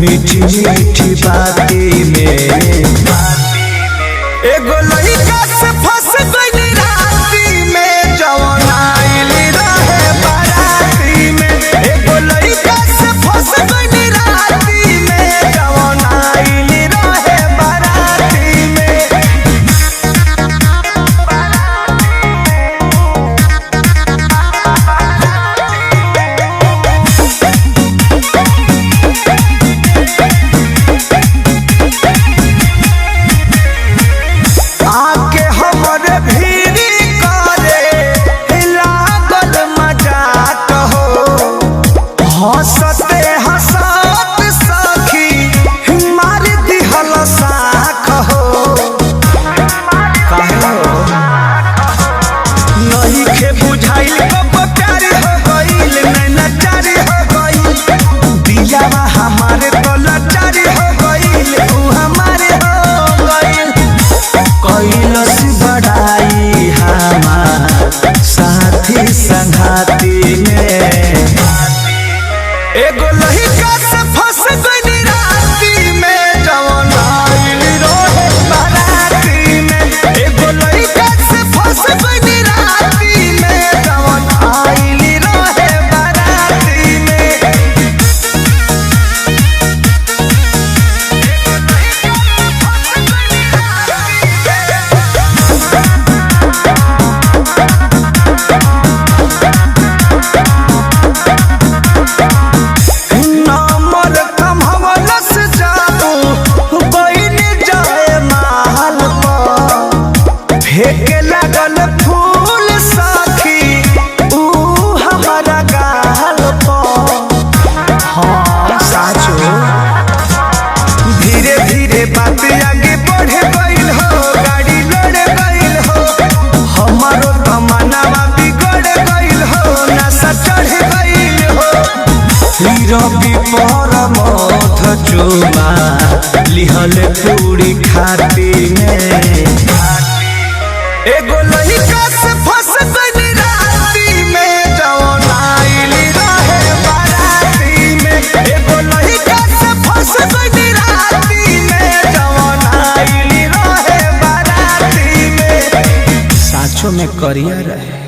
मीठी मीठी बाती में एगो लइका से फंस गइली राती में जवन आइल रहे बाराती में। एगो लइका से फंस गइली राती में जवन आइल रहे बाराती में। आके हमरे भीरी करे लागल मजाक हो, हंसते हंसत सखी मार दिहल साख हो। नइखे बुझाइल कब प्यार हो गइल, नैना चारी हो गइल, दियावा हमारे तो लाचारी हो गइल, ऊ हमारे हो गइल। कैलस बड़ाई हमार साथी संघाती में एगो लइका से फंस गइली राती में जवन आइल रहे बाराती में। एगो लइका से फंस गइली राती में जवन आइल रहे बाराती में। नंबर कमहवलस जाऊ बइन जाए महल पर, फेंके लागल फूल सखी ऊ हमारा गाल पर। हाँ साचो धीरे धीरे बात आगे बढ़ गइल हो, गाड़ी लड़ गइल हो, हमारो तमन्नावा बिगड़ गइल हो, नशा चढ़ गइल हो। रवि पर मथ चुमा लिहल पूरी खाती में एगो लइका से फंस गइली राती में जवन आइल रहे बाराती में। एगो लइका से फंस गइली राती में जवन आइल रहे बाराती में। साचो में करिया रहे।